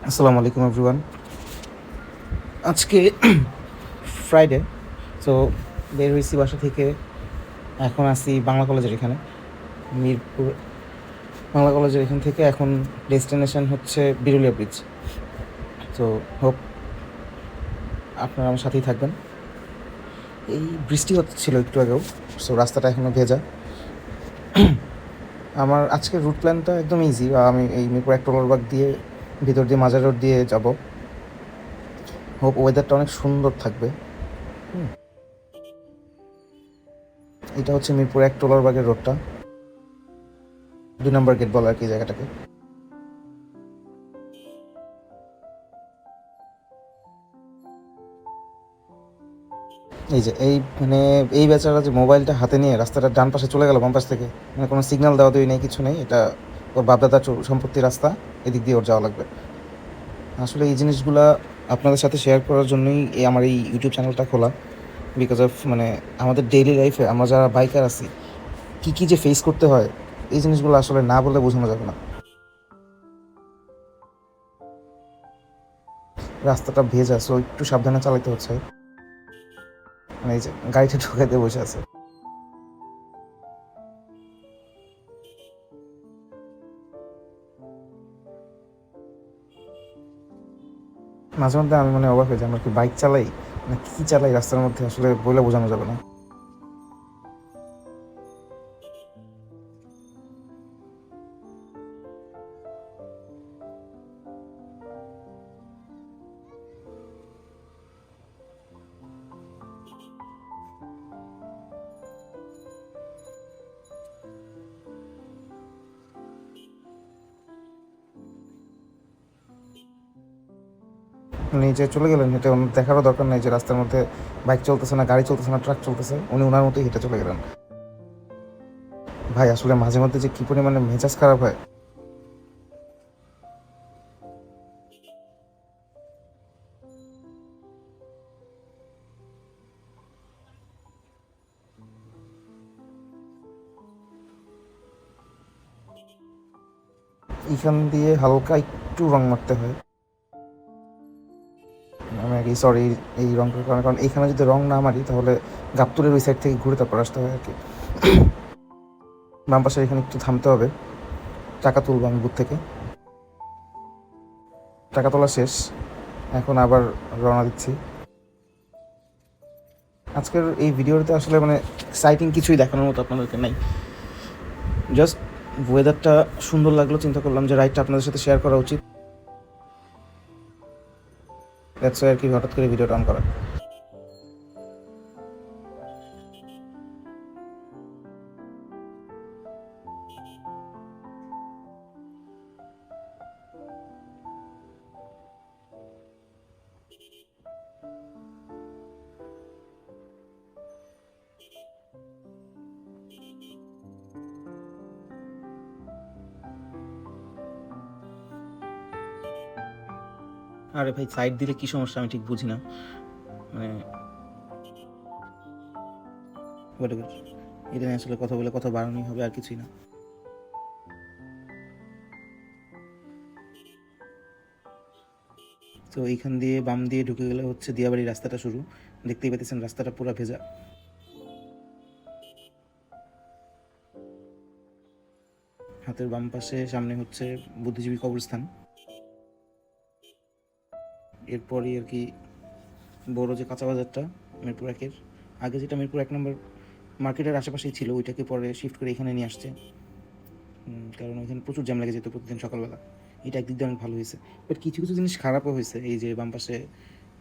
আসসালামু আলাইকুম এভরিওয়ান। আজকে ফ্রাইডে, তো বের হয়েছি বাসা থেকে। এখন আসি বাংলা কলেজের এখানে, মিরপুর বাংলা কলেজের এখান থেকে এখন ডেস্টিনেশন হচ্ছে বিরুলিয়া ব্রিজ। তো হোপ আপনারা আমার সাথেই থাকবেন। এই বৃষ্টি হচ্ছিল একটু আগেও, সো রাস্তাটা এখনও ভেজা। আমার আজকের রুট প্ল্যানটা একদম ইজি। আমি এই মিরপুর এক টলরবাগ দিয়ে ভিতর দিয়ে মাজার রোড দিয়ে যাব। হোপ ওয়েদারটা অনেক সুন্দর থাকবে। এটা হচ্ছে মিরপুর এক টলরবাগের রোডটা, 2 নম্বর গেট বলে আর কি জায়গাটাকে। এই যে এই বেচারা যে মোবাইলটা হাতে নিয়ে রাস্তাটার ডান পাশে চলে গেল, বাম পাশ থেকে, মানে কোনো সিগন্যাল দেওয়া দেওয়ি নেই, কিছু নেই। এটা ওর বাপদাদার সম্পত্তির রাস্তা, এদিক দিয়ে ওর যাওয়া লাগবে। আসলে এই জিনিসগুলা আপনাদের সাথে শেয়ার করার জন্যই আমার এই ইউটিউব চ্যানেলটা খোলা। বিকজ অফ আমাদের ডেইলি লাইফে আমরা যারা বাইকার আছি, কী যে ফেস করতে হয়, এই জিনিসগুলো আসলে না বলে বোঝানো যাবে না। রাস্তাটা ভেজা, সো একটু সাবধানে চালাতে হচ্ছে। মানে এই যে গাড়িটা ঢুকাইতে বসে আছে। মাঝে মধ্যে আমি অবাক হয়ে যাই, আমরা কি বাইক চালাই না কী চালাই রাস্তার মধ্যে, আসলে বলে বোঝানো যাবে না। নিচে চলে গেলেন হেঁটে, ওনার দেখারও দরকার নেই যে রাস্তার মধ্যে বাইক চলতেছে না, গাড়ি চলতেছে না, ট্রাক চলতেছে। উনি ওনার মতোই হেঁটে চলে গেলেন। ভাই আসলে মাঝে মধ্যে যে কী পরিমাণে মেজাজ খারাপ হয়। এখান দিয়ে হালকা একটু রং মারতে হয়। আমি আর কি সরি এই রংটার কারণে, কারণ এইখানে যদি রং না মারি তাহলে গাবতুলের ওই সাইড থেকে ঘুরে তারপর আসতে হয় আর কি। বাম পাশে এখানে একটু থামতে হবে, টাকা তুলবো আমি বুথ থেকে। টাকা তোলা শেষ, এখন আবার রওনা দিচ্ছি। আজকের এই ভিডিওতে আসলে এক্সাইটিং কিছুই দেখানোর মতো আপনাদেরকে নাই। জাস্ট ওয়েদারটা সুন্দর লাগলো, চিন্তা করলাম যে রাইডটা আপনাদের সাথে শেয়ার করা উচিত। দ্যাটস ওয়াই আর কি হঠাৎ করে ভিডিওটা অন করা। আরে ভাই, সাইড দিলে কি সমস্যা আমি ঠিক বুঝি না। মানে হোয়াটএভার, এটা নিয়ে আসলে কথা বলে কথা বাড়ানোই হবে, আর কিছুই না। তো এইখান দিয়ে বাম দিয়ে ঢুকে গেলে হচ্ছে দিয়াবাড়ি রাস্তাটা শুরু। দেখতেই পাচ্ছেন রাস্তাটা পুরো ভেজা। হাতের বাম পাশে সামনে হচ্ছে বুদ্ধিজীবী কবরস্থান। এরপরই আর কি বড় যে কাঁচা বাজারটা মিরপুর একের, আগে যেটা মিরপুর 1 নম্বর মার্কেটের আশেপাশেই ছিল, ওইটাকে পরে শিফট করে এখানে নিয়ে আসছে। কারণ ওইখানে প্রচুর জ্যাম লেগে যেত প্রতিদিন সকালবেলা। এটা একদিক দিয়ে অনেক ভালো হয়েছে, বাট কিছু কিছু জিনিস খারাপও হয়েছে। এই যে বাম পাশে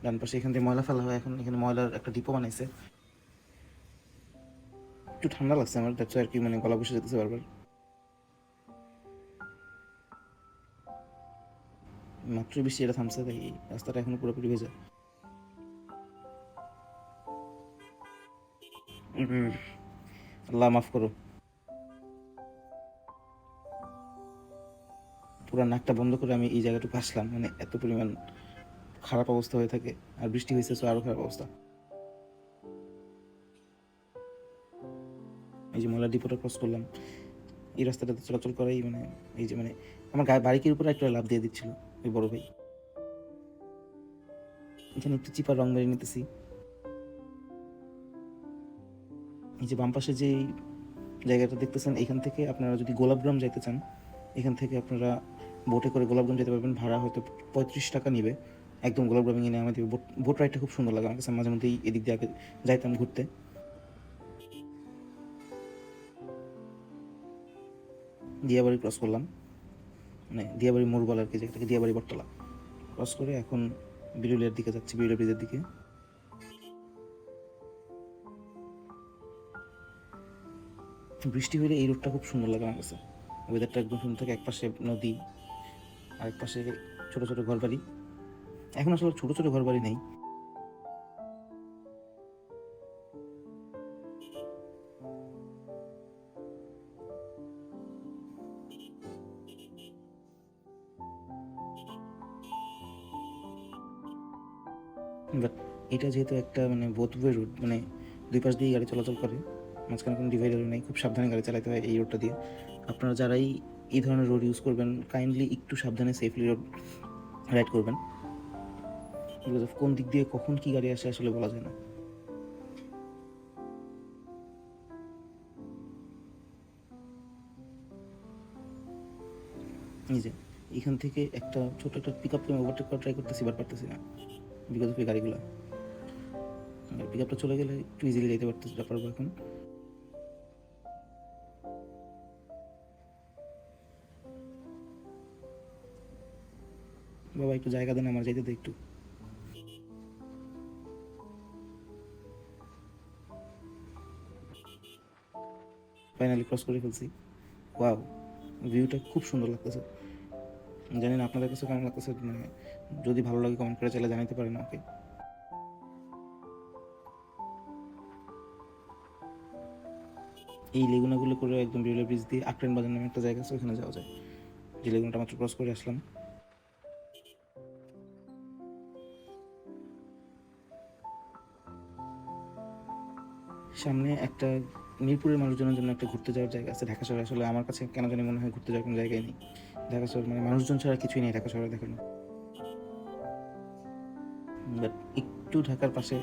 ডান পাশে এখান থেকে ময়লা ফেলা হয়, এখন এখানে ময়লার একটা ডিপো বানাইছে। একটু ঠান্ডা লাগছে আমার, দ্যাটস আর কি গলা বসে যেতেছে বারবার। মাত্রই বৃষ্টি এটা থামছে, তাই রাস্তাটা এখনো পুরোপুরি ভেজা। আল্লাহ মাফ করো। পুরো নাকটা বন্ধ করে আমি এই জায়গাটুকু আসলাম, এত পরিমাণ খারাপ অবস্থা হয়ে থাকে। আর বৃষ্টি হয়েছে, তো আরও খারাপ অবস্থা। এই যে ময়লা ডিপোটা ক্রস করলাম, এই রাস্তাটাতে চলাচল করাই এই যে আমার গায়ে বাড়ির উপরে একটা লাভ দিয়ে দিচ্ছিল ওই বড় ভাই। এখানে একটু চিপার রং মেরে নিতেছি। এই যে বাম পাশে যে জায়গাটা দেখতেছেন, এখান থেকে আপনারা যদি গোলাপগ্রাম যাইতে চান, এখান থেকে আপনারা বোটে করে গোলাপগ্রাম যেতে পারবেন। ভাড়া হয়তো 35 টাকা নিবে, একদম গোলাপগ্রামে গিয়ে নামাই দেবে। বোট রাইডটা খুব সুন্দর লাগে আমার কাছে, মাঝে মধ্যেই এদিক দিয়ে আগে যাইতাম ঘুরতে। দিয়াবাড়ি ক্রস করলাম, মানে দিয়াবাড়ি মোড় বলে আর কি, যেটাকে দিয়াবাড়ি বটতলা ক্রস করে এখন বিরুলিয়ার দিকে যাচ্ছি, বিরুলিয়া ব্রিজের দিকে। বৃষ্টি হলে এই রোডটা খুব সুন্দর লাগে আমার কাছে, ওয়েদারটা একদম সুন্দর থাকে। একপাশে নদী, আরেক পাশে ছোটো ছোটো ঘরবাড়ি। এখন আসলে ছোটো ছোটো ঘরবাড়ি নেই। বাট এটা যেহেতু একটা মানে বোথ ওয়ে রোড, মানে দুই পাশ দিয়ে গাড়ি চলাচল করে, মাঝখানে কোনো ডিভাইডার নেই, খুব সাবধানে গাড়ি চালাতে হয় এই রোডটা দিয়ে। আপনারা যারাই এই ধরনের রোড ইউজ করবেন, কাইন্ডলি একটু সাবধানে সেফলি রোড রাইড করবেন, বিকজ অফ কোন দিক দিয়ে কখন কি গাড়ি আসে আসলে বলা যায় না। এই যে এখান থেকে একটা ছোট একটা পিক আপকে আমি ওভারটেক করা ট্রাই করতেছি, বাট পারতেছি না, বিকজ অফ এই গাড়িগুলো। পিক আপটা চলে গেলে একটু ইজিলি যেতে পারবো এখন। বাবা একটু জায়গা দেন আমার, যাইতে দে একটু। ফাইনালি ক্রস করে ফেলছি। ওয়াও, ভিউটা খুব সুন্দর লাগতেছে। জানি না আপনাদের কাছে কেমন লাগতেছে, মানে যদি ভালো লাগে কমেন্ট করে চাইলে জানাতে পারেন আমাকে। এই লেগুনাগুলো করে একদম বিরুলিয়া ব্রিজ দিয়ে আকরান বাজার নামে একটা জায়গা আছে, ওখানে যাওয়া যায়। যে লেগুনাটা মাত্র ক্রস করে আসলাম। সামনে একটা মিরপুরের মানুষজনের জন্য একটা ঘুরতে যাওয়ার জায়গা আছে ঢাকা শহরে। আসলে আমার কাছে কেন জানি মনে হয় ঘুরতে যাওয়ার কোনো জায়গায় নেই ঢাকা শহর, মানে মানুষজন ছাড়া কিছুই নেই ঢাকা শহরে দেখানো। বাট একটু ঢাকার পাশে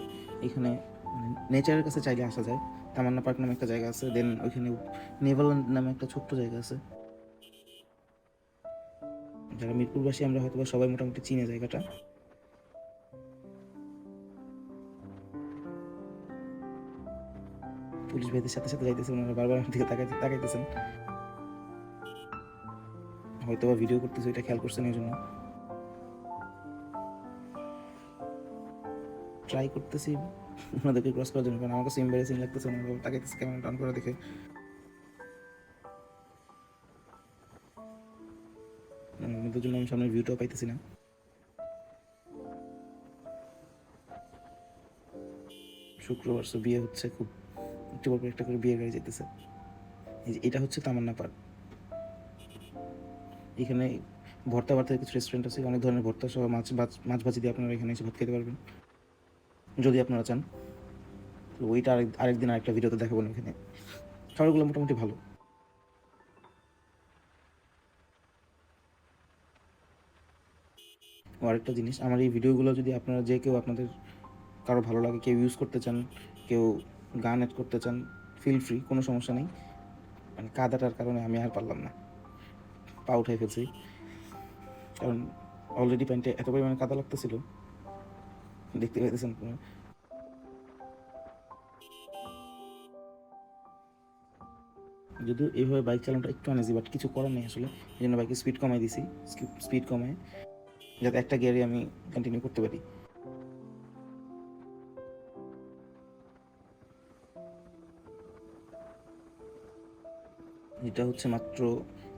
এখানে মানে নেচারের কাছে চাইলে আসা যায়। তামান্না পার্ক নামে একটা জায়গা আছে, দেন ওইখানে নেভারল্যান্ড নামে একটা ছোট্ট জায়গা আছে। যারা মিরপুরবাসী আমরা হয়তো সবাই মোটামুটি চিনে জায়গাটা। পুলিশ ভাইদের সাথে সাথে যাইতেছে, ওনারা বারবার আমার দিকে তাকাইতেছেন, হয়তো বা ভিডিও করতেছে, এটা খেয়াল করছেন এই জন্য। ট্রাই করতেছি ওনাদেরকে ক্রস করার জন্য, কারণ আমার কাছে এম্বারেসিং লাগতেছে, ওনারা তাকাইতেছে ক্যামেরা টান করে দেখে। ওনাদের জন্য আমি সামনের ভিউটাও পাইতেছি না। শুক্রবার সে বিয়ে হচ্ছে, খুব একটু পর একটা করে বিয়ে গাড়ি যেতেছে। এটা হচ্ছে তামান্না পার্ক। এখানে ভর্তা ভাতের কিছু রেস্টুরেন্ট আছে, অনেক ধরনের ভর্তা সহ মাছ ভাজি দিয়ে আপনারা এখানে এসে ভাত খেতে পারবেন যদি আপনারা চান। তো ওইটা আরেকদিন আরেকটা ভিডিওতে দেখাবো না। এখানে খাবারগুলো মোটামুটি ভালো। ও আরেকটা জিনিস, আমার এই ভিডিওগুলো যদি আপনারা যে কেউ আপনাদের কারো ভালো লাগে, কেউ ইউজ করতে চান, কেউ গান অ্যাড করতে চান, ফিল ফ্রি, কোনো সমস্যা নেই। মানে কাদাটার কারণে আমি আর পারলাম না, পা উঠাই ফেলছি, কারণ অলরেডি প্যান্টে এত পরিমাণে কাদা লাগতেছিল, দেখতে পাইতেছেন। যদিও এইভাবে বাইক চালানোটা একটু আনইজি, বাট কিছু করার নেই আসলে। এই জন্য বাইকের স্পিড কমাই দিছি, স্পিড কমায় যাতে একটা গিয়ারে আমি কন্টিনিউ করতে পারি। এটা হচ্ছে মাত্র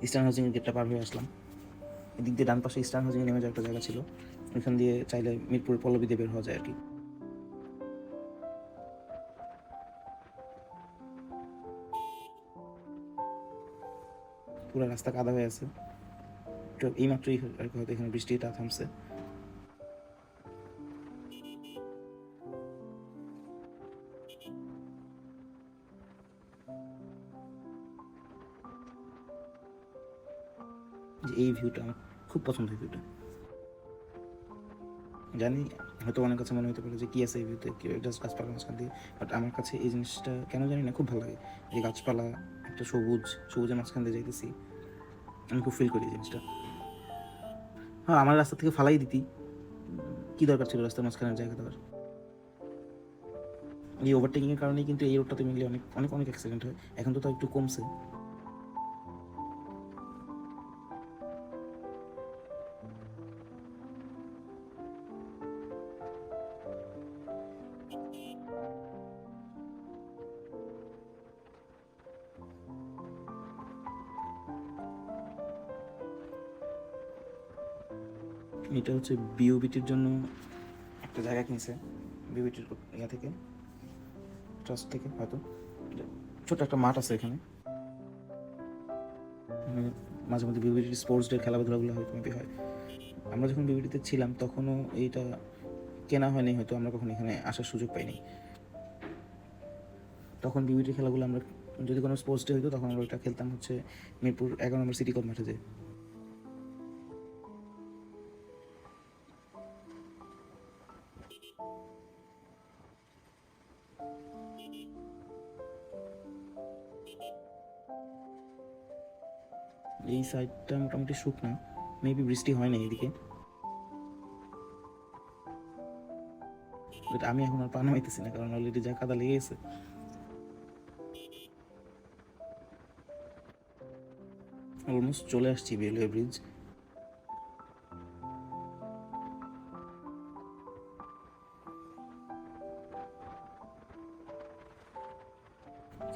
ইস্টার্ন হাউজিংয়ের গেটটা পার হয়ে আসলাম। এদিক দিয়ে ডান পাশে ইস্টার্ন হাউজিংয়ে নেমে যাওয়ার একটা জায়গা ছিল, ওইখান দিয়ে চাইলে মিরপুরের পল্লবী দিয়ে বের হওয়া যায় আর কি। পুরো রাস্তা কাদা হয়ে আছে, তো এইমাত্রই আর কি হয়তো এখানে বৃষ্টিটা থামছে। যে এই ভিউটা আমার খুব পছন্দের ভিউটা। জানি হয়তো অনেক কাছে মনে হতে পারে যে কী আছে এই ভিউতে, কি জাস্ট গাছপালার মাঝখান দিয়ে, বাট আমার কাছে এই জিনিসটা কেন জানি না খুব ভালো লাগে। এই গাছপালা, একটা সবুজের মাঝখান দিয়ে যাইতেছি, আমি খুব ফিল করি এই জিনিসটা। হ্যাঁ, আমার রাস্তা থেকে ফালাই দিতি, কী দরকার ছিল রাস্তার মাঝখানের জায়গা দেওয়ার। এই ওভারটেকিংয়ের কারণেই কিন্তু এই রোডটাতে মিললে অনেক অনেক অনেক অ্যাক্সিডেন্ট হয়। এখন তো তাও একটু কমছে। এটা হচ্ছে বিওবিটির জন্য একটা জায়গা কিনছে, বিওবিটির ইয়া থেকে, ট্রাস্ট থেকে হয়তো। ছোট একটা মাঠ আছে এখানে, মাঝে মধ্যে বিওবিটির স্পোর্টস ডে খেলাধুলাগুলো হয়তো মেবি হয়। আমরা যখন বিওবিটিতে ছিলাম তখনও এইটা কেনা হয়নি, হয়তো আমরা কখনো এখানে আসার সুযোগ পাইনি। তখন বিওবিটির খেলাগুলো আমরা, যদি কোনো স্পোর্টস ডে হতো তখন আমরা ওইটা খেলতাম হচ্ছে মিরপুর 11 নম্বর সিটি কর্ট মাঠে যেয়ে। এই সাইডটা মোটামুটি শুকনা, মেবি বৃষ্টি হয় না এদিকে, বাট আমি এখন আর পা নামাইতেছি না কারণ অলরেডি যা কাদা লেগে গেছে। অলমোস্ট চলে আসছি বেলওয়ে ব্রিজ।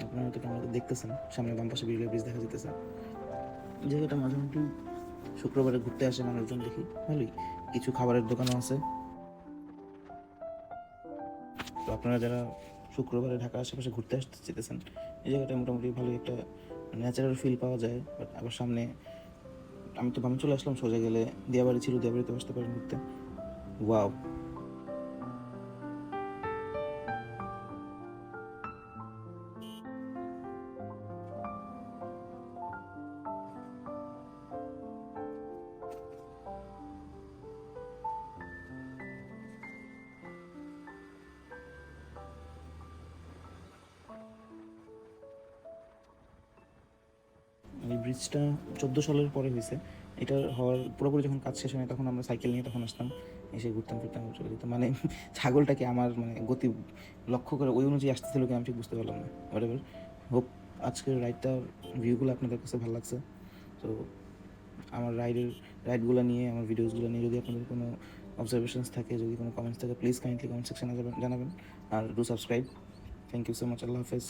আপনারা হয়তো ক্যামেরাতে দেখতেছেন, সামনে বাম পাশে বেলওয়ে ব্রিজ দেখা যেতেছে। জায়গাটা মাঝে মধ্যে শুক্রবারে ঘুরতে আসে মানুষজন দেখি, ভালোই কিছু খাবারের দোকানও আছে। তো আপনারা যারা শুক্রবারে ঢাকা আশেপাশে ঘুরতে আসতে চেতেছেন, এই জায়গাটা মোটামুটি ভালোই একটা ন্যাচারাল ফিল পাওয়া যায়। বাট আবার সামনে, আমি তো বামে চলে আসলাম, সোজা গেলে দিয়াবাড়ি ছিল, দিয়াবাড়িতে আসতে পারেন ঘুরতে। ওয়াও, এই ব্রিজটা 14 সালের পরে হয়েছে। এটা হওয়ার পুরোপুরি যখন কাজ শেষ হয় তখন আমরা সাইকেল নিয়ে তখন আসতাম, এসে ঘুরতাম ফিরতাম চলে যেতাম। মানে ছাগলটাকে আমার মানে গতি লক্ষ্য করে ওই অনুযায়ী আসতেছিল কি আমি ঠিক বুঝতে পারলাম না। হোয়াট এভার, হোপ আজকের রাইডটার ভিউগুলো আপনাদের কাছে ভালো লাগছে। তো আমার রাইডগুলো নিয়ে, আমার ভিডিওসগুলো নিয়ে যদি আপনাদের কোনো অবজারভেশনস থাকে, যদি কোনো কমেন্টস থাকে, প্লিজ কাইন্ডলি কমেন্ট সেকশনে জানাবেন। আর do subscribe. Thank you so much. আল্লাহ হাফেজ।